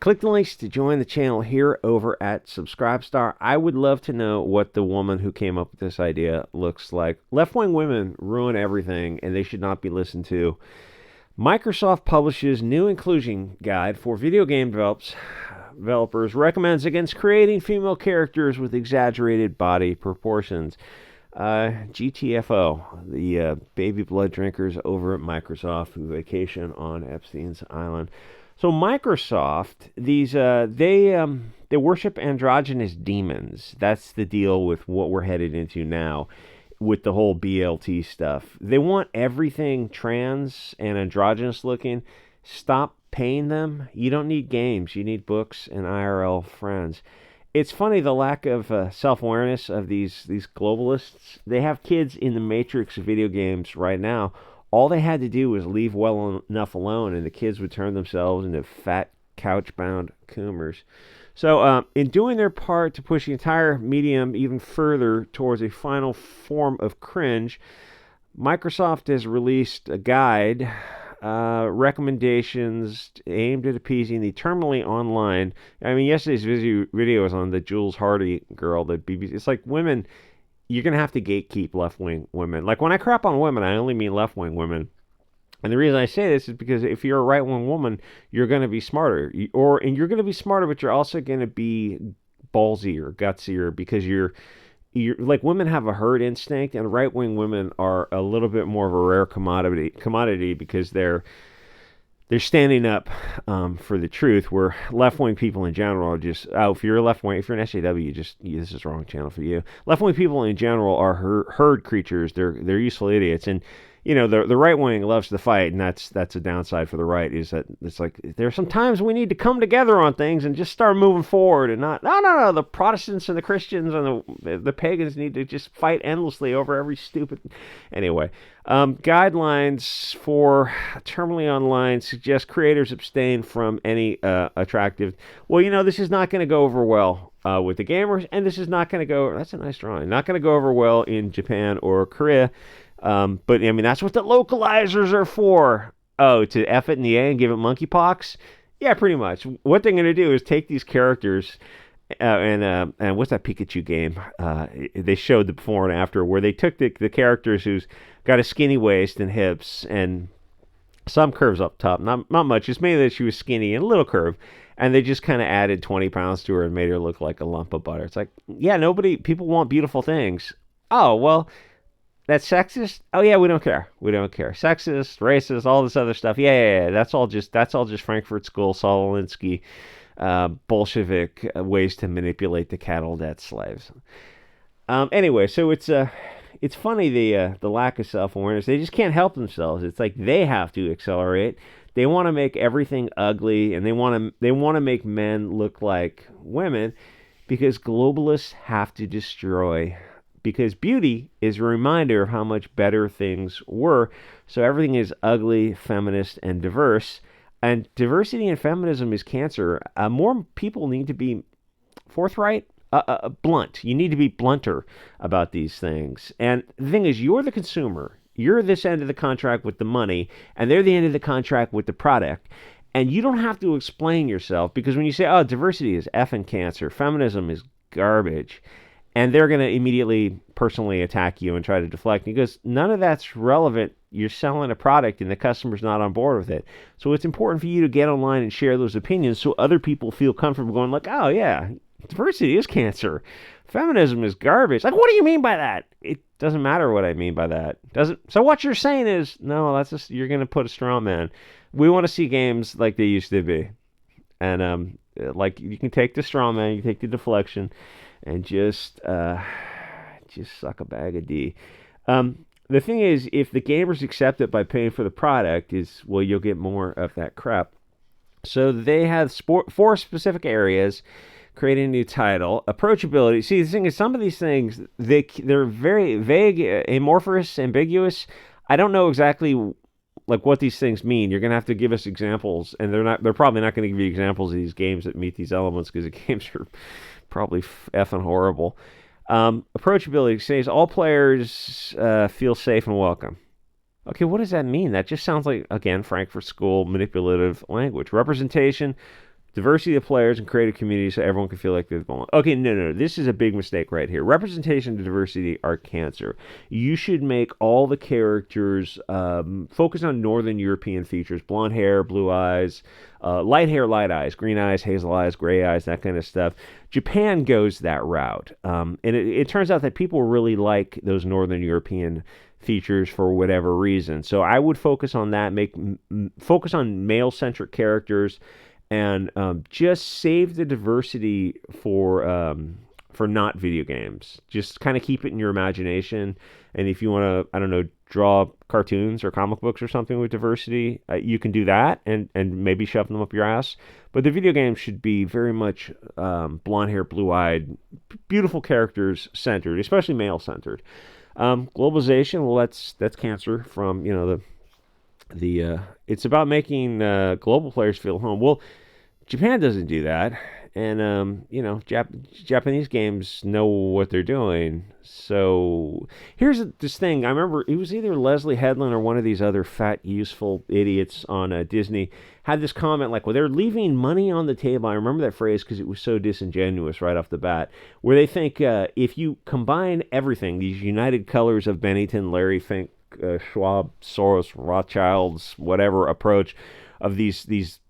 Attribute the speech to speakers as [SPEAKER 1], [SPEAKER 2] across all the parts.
[SPEAKER 1] Click the links to join the channel here over at SubScribeStar. I would love to know what the woman who came up with this idea looks like. Left-wing women ruin everything, and they should not be listened to. Microsoft publishes new inclusion guide for video game developers, recommends against creating female characters with exaggerated body proportions. GTFO, the baby blood drinkers over at Microsoft who vacation on Epstein's Island. So Microsoft, they worship androgynous demons. That's the deal with what we're headed into now with the whole BLT stuff. They want everything trans and androgynous looking. Stop paying them. You don't need games. You need books and IRL friends. It's funny, the lack of self-awareness of these globalists. They have kids in the matrix of video games right now. All they had to do was leave well enough alone, and the kids would turn themselves into fat, couch-bound coomers. So, in doing their part to push the entire medium even further towards a final form of cringe, Microsoft has released a guide, recommendations aimed at appeasing the terminally online. I mean, yesterday's video was on the Jules Hardy girl, the BBC. It's like women, you're going to have to gatekeep left-wing women. Like, when I crap on women, I only mean left-wing women. And the reason I say this is because if you're a right-wing woman, you're going to be smarter. And you're going to be smarter, but you're also going to be ballsier, gutsier, because you're like, women have a herd instinct, and right-wing women are a little bit more of a rare commodity because they're standing up for the truth, where left-wing people in general are just, if you're a left-wing, if you're an SAW, this is the wrong channel for you. Left-wing people in general are herd creatures. They're useful idiots. And, you know, the right-wing loves to fight, and that's a downside for the right, is that it's like, there's some times we need to come together on things and just start moving forward, and not, no, the Protestants and the Christians and the pagans need to just fight endlessly over every stupid... Anyway, guidelines for terminally online suggest creators abstain from any attractive... Well, you know, this is not going to go over well with the gamers, and this is not going to go... That's a nice drawing. Not going to go over well in Japan or Korea. But, I mean, that's what the localizers are for. Oh, to F it in the A and give it monkeypox? Yeah, pretty much. What they're going to do is take these characters, and what's that Pikachu game? They showed the before and after, where they took the characters who's got a skinny waist and hips, and some curves up top. Not much. It's mainly that she was skinny and a little curve. And they just kind of added 20 pounds to her and made her look like a lump of butter. It's like, yeah, people want beautiful things. Oh, well... That's sexist? Oh yeah, we don't care. We don't care. Sexist, racist, all this other stuff. Yeah. That's all just Frankfurt School, Saul Alinsky, Bolshevik ways to manipulate the cattle debt slaves. Anyway, so it's funny, the lack of self-awareness. They just can't help themselves. It's like they have to accelerate. They want to make everything ugly, and they want to make men look like women, because globalists have to destroy. Because beauty is a reminder of how much better things were. So everything is ugly, feminist, and diverse. And diversity and feminism is cancer. More people need to be forthright, blunt. You need to be blunter about these things. And the thing is, you're the consumer. You're this end of the contract with the money, and they're the end of the contract with the product. And you don't have to explain yourself, because when you say, oh, diversity is effing cancer, feminism is garbage, and they're going to immediately personally attack you and try to deflect. He goes, none of that's relevant. You're selling a product and the customer's not on board with it. So it's important for you to get online and share those opinions so other people feel comfortable going like, oh yeah, diversity is cancer. Feminism is garbage. Like, what do you mean by that? It doesn't matter what I mean by that. So what you're saying is, no, that's just, you're going to put a straw man. We want to see games like they used to be. And like, you can take the straw man, you take the deflection, and just suck a bag of D. The thing is, if the gamers accept it by paying for the product, well, you'll get more of that crap. So they have 4 specific areas. Creating a new title. Approachability. See, the thing is, some of these things, they're very vague, amorphous, ambiguous. I don't know exactly like what these things mean. You're going to have to give us examples, and they're probably not going to give you examples of these games that meet these elements, because the games are probably effing horrible. Approachability says all players feel safe and welcome. Okay, what does that mean? That just sounds like, again, Frankfurt School manipulative language. Representation, Diversity of players and create a community so everyone can feel like they belong. Okay, no. This is a big mistake right here. Representation and diversity are cancer. You should make all the characters focus on Northern European features: blonde hair, blue eyes, light hair, light eyes, green eyes, hazel eyes, gray eyes, that kind of stuff. Japan goes that route, and it turns out that people really like those Northern European features for whatever reason. So I would focus on that. Focus on male-centric characters and just save the diversity for not video games. Just kind of keep it in your imagination. And if you want to, I don't know, draw cartoons or comic books or something with diversity, you can do that and maybe shove them up your ass. But the video game should be very much blonde hair, blue eyed, beautiful characters centered, especially male centered. Globalization, well, that's cancer from the it's about making global players feel home. Well, Japan doesn't do that, and Japanese games know what they're doing. So here's this thing. I remember it was either Leslie Headland or one of these other fat, useful idiots on Disney had this comment like, well, they're leaving money on the table. I remember that phrase because it was so disingenuous right off the bat, where they think if you combine everything, these united colors of Bennington, Larry Fink, Schwab, Soros, Rothschilds, whatever approach of these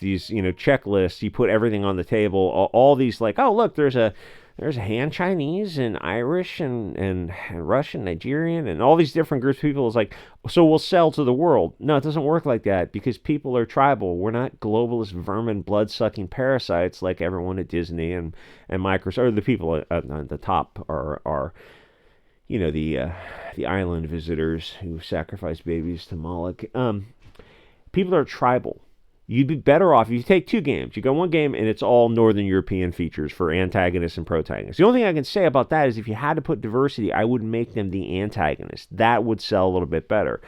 [SPEAKER 1] checklists, you put everything on the table, all these like, oh look, there's a Han Chinese and Irish and Russian, Nigerian, and all these different groups of people. Is like, so we'll sell to the world. No, it doesn't work like that because people are tribal. We're not globalist vermin, blood-sucking parasites like everyone at Disney and Microsoft, or the people at the top are the island visitors who sacrifice babies to Moloch. People are tribal. You'd be better off if you take two games. You got one game and it's all Northern European features for antagonists and protagonists. The only thing I can say about that is if you had to put diversity, I would make them the antagonists. That would sell a little bit better.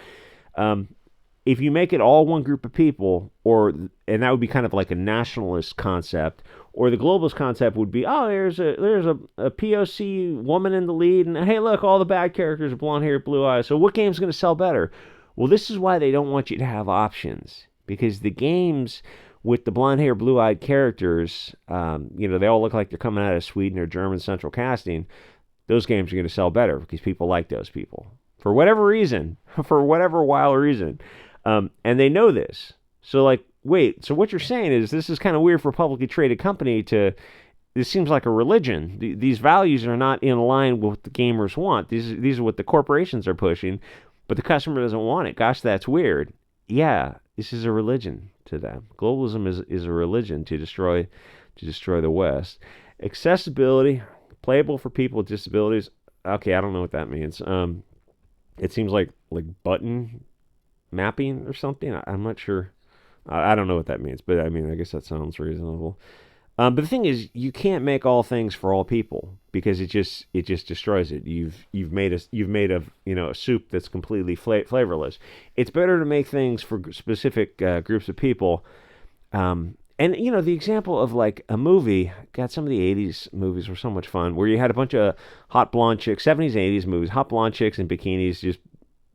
[SPEAKER 1] If you make it all one group of people, and that would be kind of like a nationalist concept, or the globalist concept would be, oh, there's a POC woman in the lead, and hey, look, all the bad characters are blonde hair, blue eyes. So what game's going to sell better? Well, this is why they don't want you to have options. Because the games with the blonde hair, blue eyed characters, they all look like they're coming out of Sweden or German central casting. Those games are going to sell better because people like those people for whatever reason, for whatever wild reason. And they know this. So, like, wait, so what you're saying is this is kind of weird for a publicly traded company this seems like a religion. These values are not in line with what the gamers want. These are what the corporations are pushing, but the customer doesn't want it. Gosh, that's weird. Yeah. This is a religion to them. Globalism is a religion to destroy the West. Accessibility, playable for people with disabilities. Okay, I don't know what that means. It seems like button mapping or something. I'm not sure. I don't know what that means, but I mean, I guess that sounds reasonable. But the thing is, you can't make all things for all people because it just destroys it. You've made a soup that's completely flavorless. It's better to make things for specific groups of people. And the example of like a movie. God, some of the '80s movies were so much fun, where you had a bunch of hot blonde chicks. '70s and '80s movies, hot blonde chicks in bikinis, just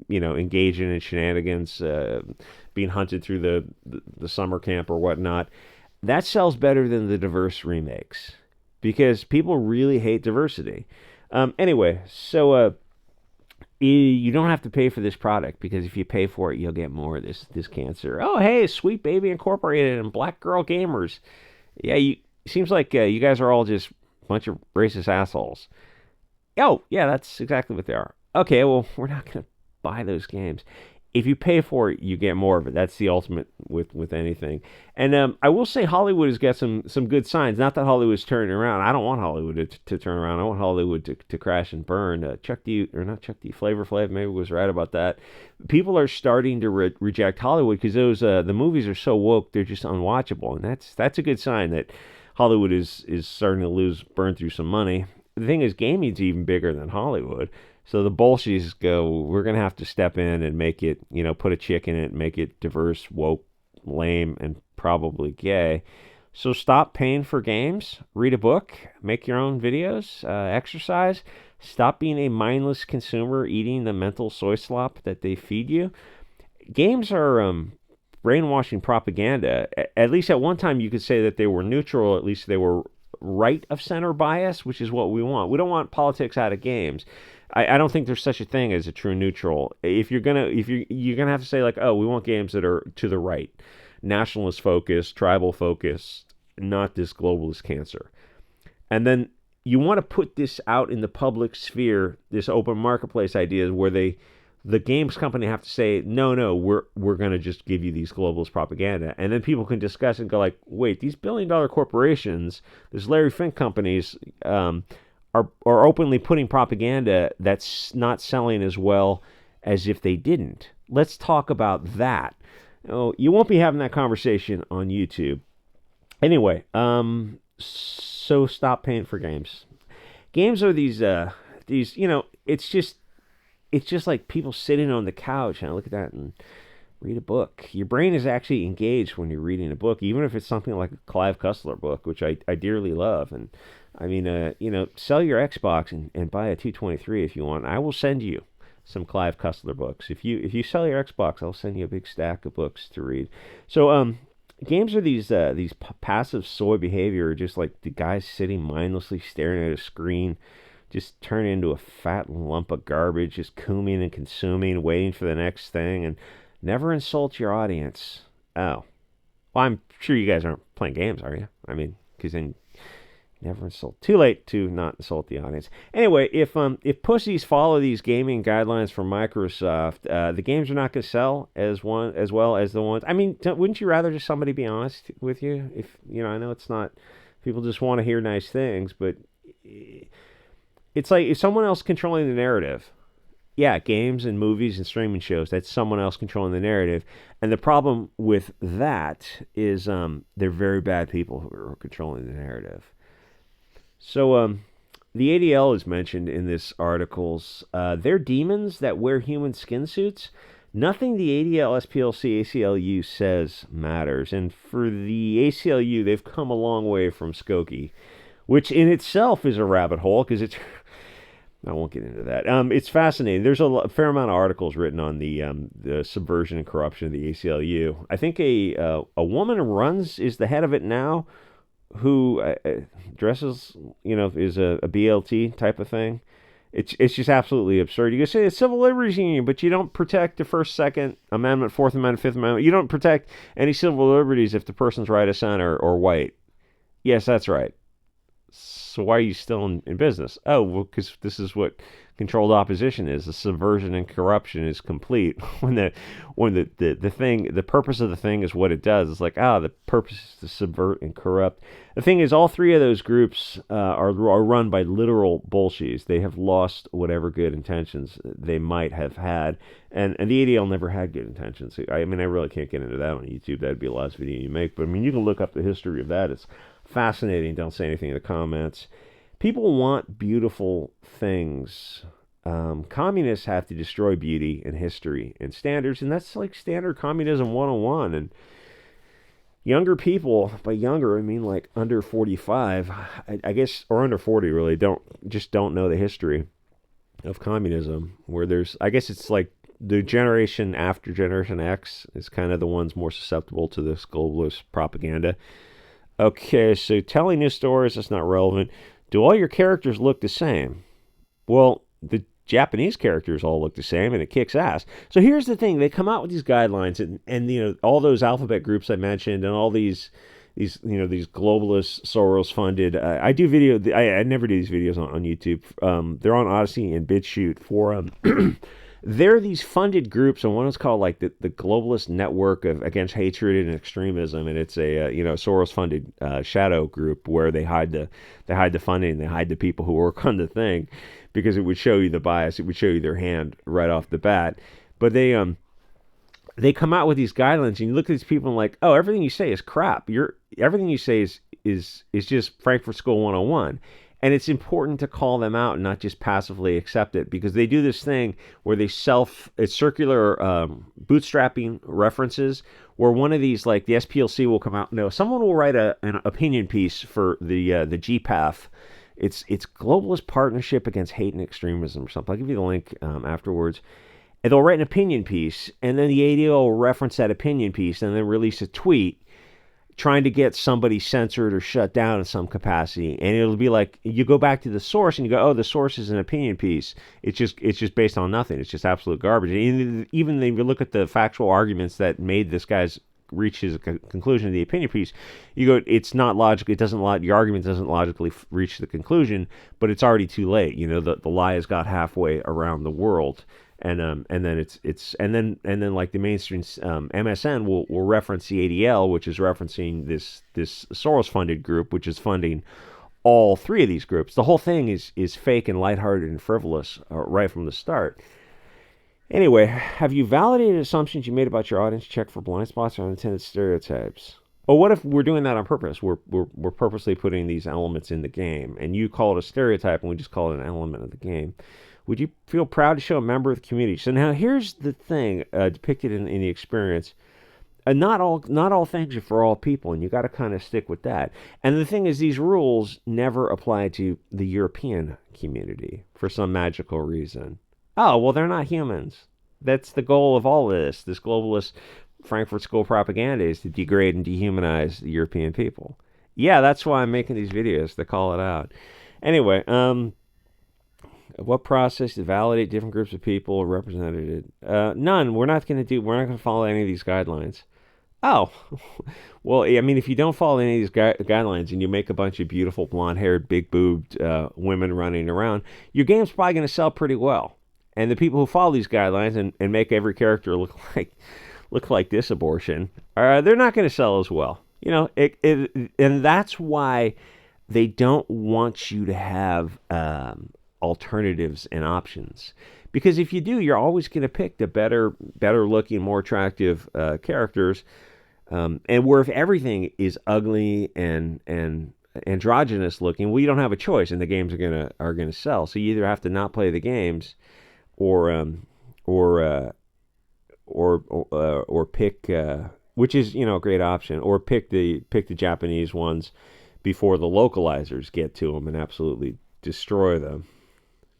[SPEAKER 1] engaging in shenanigans, being hunted through the summer camp or whatnot. That sells better than the diverse remakes because people really hate diversity. Anyway, so you don't have to pay for this product because if you pay for it, you'll get more of this cancer. Oh, hey, Sweet Baby Incorporated and Black Girl Gamers. Yeah, seems like you guys are all just a bunch of racist assholes. Oh, yeah, that's exactly what they are. Okay, well, we're not going to buy those games. If you pay for it, you get more of it. That's the ultimate with anything. And I will say Hollywood has got some good signs. Not that Hollywood's turning around. I don't want Hollywood to turn around. I want Hollywood to crash and burn. Flavor Flav maybe was right about that. People are starting to reject Hollywood because the movies are so woke they're just unwatchable. And that's a good sign that Hollywood is starting to burn through some money. The thing is, gaming's even bigger than Hollywood. So the bullshies go, we're going to have to step in and make it, put a chick in it, make it diverse, woke, lame, and probably gay. So stop paying for games, read a book, make your own videos, exercise. Stop being a mindless consumer eating the mental soy slop that they feed you. Games are brainwashing propaganda. At least at one time you could say that they were neutral. At least they were right of center bias, which is what we want. We don't want politics out of games. I don't think there's such a thing as a true neutral. If you're gonna have to say like, oh, we want games that are to the right, nationalist focused, tribal focused, not this globalist cancer. And then you want to put this out in the public sphere, this open marketplace ideas where the games company have to say, no, we're going to just give you these globalist propaganda. And then people can discuss and go like, wait, these billion-dollar corporations, these Larry Fink companies, are openly putting propaganda that's not selling as well as if they didn't. Let's talk about that. You won't be having that conversation on YouTube. Anyway, so stop paying for games. Games are these, it's just like people sitting on the couch and look at that and read a book. Your brain is actually engaged when you're reading a book, even if it's something like a Clive Cussler book, which I dearly love. And I mean, sell your Xbox and buy a 223 if you want. I will send you some Clive Cussler books. If you sell your Xbox, I'll send you a big stack of books to read. So, games are these passive soy behavior, just like the guys sitting mindlessly staring at a screen, just turn into a fat lump of garbage, just consuming and consuming, waiting for the next thing, and never insult your audience. Oh, well, I'm sure you guys aren't playing games, are you? I mean, because then never insult. Too late to not insult the audience. Anyway, if pussies follow these gaming guidelines from Microsoft, the games are not going to sell as well as the ones. I mean, wouldn't you rather just somebody be honest with you? If I know it's not. People just want to hear nice things, but it's like if someone else controlling the narrative. Yeah, games and movies and streaming shows. That's someone else controlling the narrative, and the problem with that is they're very bad people who are controlling the narrative. So, the ADL is mentioned in this articles. They're demons that wear human skin suits. Nothing the ADL, SPLC, ACLU says matters. And for the ACLU, they've come a long way from Skokie, which in itself is a rabbit hole because it's... I won't get into that. It's fascinating. There's a fair amount of articles written on the subversion and corruption of the ACLU. I think a woman is the head of it now, who dresses, is a BLT type of thing. It's just absolutely absurd. You can say it's civil liberties union, but you don't protect the First, Second Amendment, Fourth Amendment, Fifth Amendment. You don't protect any civil liberties if the person's right of center or white. Yes, that's right. So why are you still in business? Oh, well, because this is what controlled opposition is. The subversion and corruption is complete when the thing, the purpose of the thing is what it does. It's like, the purpose is to subvert and corrupt. The thing is, all three of those groups are run by literal bullshies. They have lost whatever good intentions they might have had, and the ADL never had good intentions. I mean, I really can't get into that on YouTube. That'd be the last video you make. But I mean, you can look up the history of that. It's fascinating. Don't say anything in the comments. People want beautiful things. Communists have to destroy beauty and history and standards, and that's like standard communism 101. And younger people, by younger I mean like under 45, I guess, or under 40 really, don't know the history of communism, where there's, I guess it's like the generation after Generation X is kind of the ones more susceptible to this globalist propaganda. Okay, so telling news stories, that's not relevant. Do all your characters look the same? Well, the Japanese characters all look the same, and it kicks ass. So here's the thing. They come out with these guidelines, and all those alphabet groups I mentioned, and all these globalist, Soros-funded. I do video. I never do these videos on YouTube. They're on Odyssey and BitChute forum. They're these funded groups, and one is called like the Globalist Network against Hatred and Extremism, and it's a Soros-funded shadow group where they hide the funding, they hide the people who work on the thing, because it would show you the bias, it would show you their hand right off the bat. But they come out with these guidelines, and you look at these people and like, oh, everything you say is crap. Everything you say is just Frankfurt School 101. And it's important to call them out and not just passively accept it, because they do this thing where it's circular bootstrapping references, where one of these, like the SPLC will come out. No, someone will write an opinion piece for the GPAF. It's Globalist Partnership Against Hate and Extremism or something. I'll give you the link afterwards. And they'll write an opinion piece, and then the ADO will reference that opinion piece and then release a tweet trying to get somebody censored or shut down in some capacity. And it'll be like, you go back to the source and you go, oh, the source is an opinion piece. It's just based on nothing. It's just absolute garbage. And even if you look at the factual arguments that made this guy's reach his conclusion of the opinion piece, you go, it's not logical. It doesn't, your argument doesn't logically reach the conclusion, but it's already too late. The lie has got halfway around the world. And then like the mainstream MSN will reference the ADL, which is referencing this Soros funded group, which is funding all three of these groups. The whole thing is fake and lighthearted and frivolous right from the start. Anyway, have you validated assumptions you made about your audience? Check for blind spots or unintended stereotypes. Oh, what if we're doing that on purpose? We're purposely putting these elements in the game, and you call it a stereotype, and we just call it an element of the game. Would you feel proud to show a member of the community? So now here's the thing depicted in the experience. Not all things are for all people, and you got to kind of stick with that. And the thing is, these rules never apply to the European community for some magical reason. Oh, well, they're not humans. That's the goal of all this. This globalist Frankfurt School propaganda is to degrade and dehumanize the European people. Yeah, that's why I'm making these videos, to call it out. Anyway, what process to validate different groups of people represented? None. We're not going to follow any of these guidelines. Oh, well, I mean, if you don't follow any of these guidelines and you make a bunch of beautiful blonde-haired, big-boobed women running around, your game's probably going to sell pretty well. And the people who follow these guidelines and make every character look like this abortion, they're not going to sell as well. And that's why they don't want you to have alternatives and options, because if you do, you're always going to pick the better looking, more attractive characters, and where if everything is ugly and androgynous looking, well, you don't have a choice, and the games are gonna sell. So you either have to not play the games, or pick, which is a great option, or pick the Japanese ones before the localizers get to them and absolutely destroy them.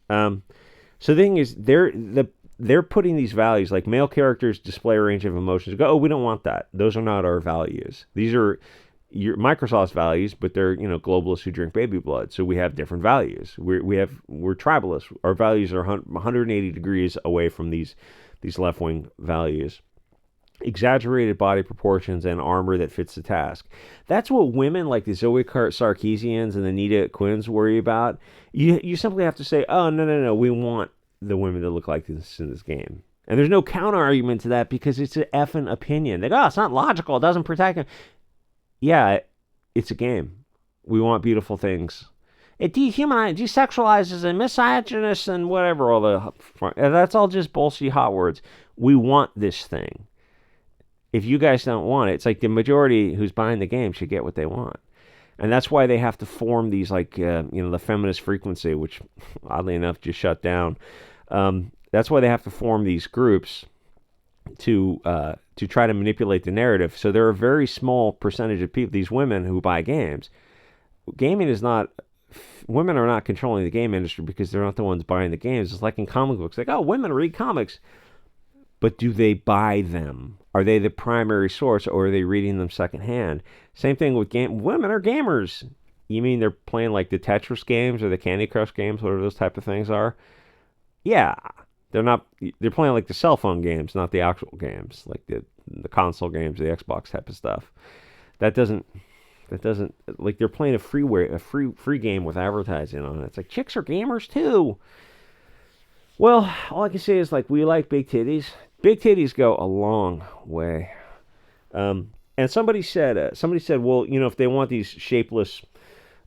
[SPEAKER 1] So the thing is, they're putting these values, like male characters display a range of emotions. Go, oh, we don't want that. Those are not our values. These are Microsoft's values, but they're globalists who drink baby blood. So we have different values. We're tribalists. Our values are 180 degrees away from these left-wing values. Exaggerated body proportions and armor that fits the task. That's what women like the Zoe Sarkeesians and the Nita Quinns worry about. You simply have to say, oh, no, we want the women to look like this in this game. And there's no counter argument to that, because it's an effing opinion. They go, oh, it's not logical. It doesn't protect them. Yeah, it's a game. We want beautiful things. It dehumanizes, desexualizes, and misogynist and whatever. That's all just bullshit hot words. We want this thing. If you guys don't want it, it's like the majority who's buying the game should get what they want. And that's why they have to form these, like, the feminist frequency, which oddly enough just shut down. That's why they have to form these groups to try to manipulate the narrative. So there are a very small percentage of people, these women who buy games. Women are not controlling the game industry because they're not the ones buying the games. It's like in comic books, like, oh, women read comics. But do they buy them? Are they the primary source, or are they reading them secondhand? Same thing with women are gamers. You mean they're playing like the Tetris games or the Candy Crush games, whatever those type of things are? Yeah, they're not. They're playing like the cell phone games, not the actual games, like the console games, the Xbox type of stuff. That doesn't like they're playing a free game with advertising on it. It's like chicks are gamers too. Well, all I can say is, like, we like big titties. Big titties go a long way. And somebody said, well, if they want these shapeless,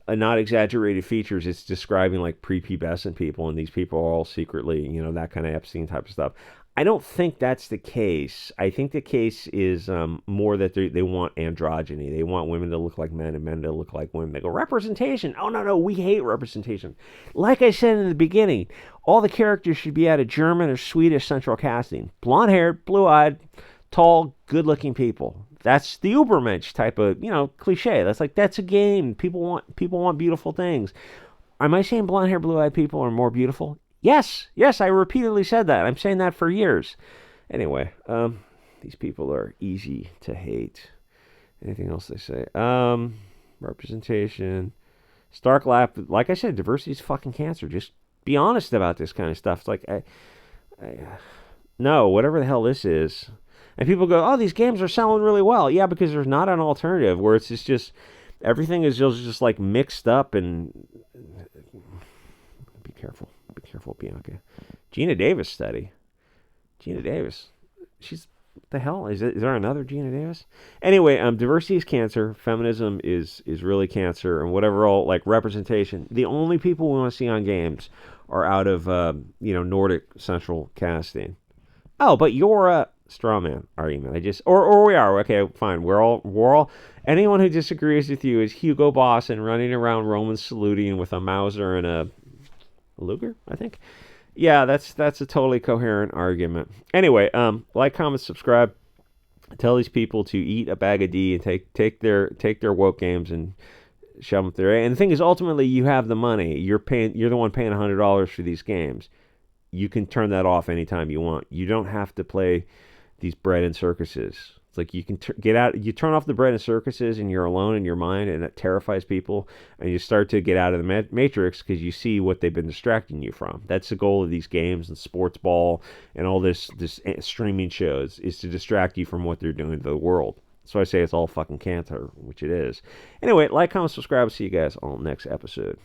[SPEAKER 1] not exaggerated features, it's describing like prepubescent people, and these people are all secretly, that kind of Epstein type of stuff. I don't think that's the case. I think the case is more that they want androgyny. They want women to look like men and men to look like women. They go, representation. Oh, no, we hate representation. Like I said in the beginning, all the characters should be out of German or Swedish central casting. Blonde-haired, blue-eyed, tall, good-looking people. That's the Ubermensch type of, cliche. That's a game. People want beautiful things. Am I saying blonde-haired, blue-eyed people are more beautiful? Yes, yes, I repeatedly said that. I'm saying that for years. Anyway, these people are easy to hate. Anything else they say? Representation. Stark lap. Like I said, diversity is fucking cancer. Just be honest about this kind of stuff. It's like, no, whatever the hell this is. And people go, oh, these games are selling really well. Yeah, because there's not an alternative where it's just everything is just like mixed up and. Be careful. Be careful, Bianca. Gina Davis study. Gina Davis. She's what the hell is there another Gina Davis? Anyway, diversity is cancer. Feminism is really cancer, and whatever all like representation. The only people we want to see on games are out of Nordic central casting. Oh, but you're a straw man argument. I just or we are okay. Fine. We're all. Anyone who disagrees with you is Hugo Boss and running around Roman saluting with a Mauser and a Luger, I think. Yeah, that's a totally coherent argument. Anyway, like, comment, subscribe. Tell these people to eat a bag of D and take their woke games and shove them through. And the thing is, ultimately, you have the money. You're the one paying $100 for these games. You can turn that off anytime you want. You don't have to play these bread and circuses. It's like you can get out. You turn off the bread and circuses, and you're alone in your mind, and it terrifies people. And you start to get out of the matrix because you see what they've been distracting you from. That's the goal of these games and sports ball and all this streaming shows is to distract you from what they're doing to the world. So I say it's all fucking cancer, which it is. Anyway, like, comment, subscribe. See you guys on the next episode.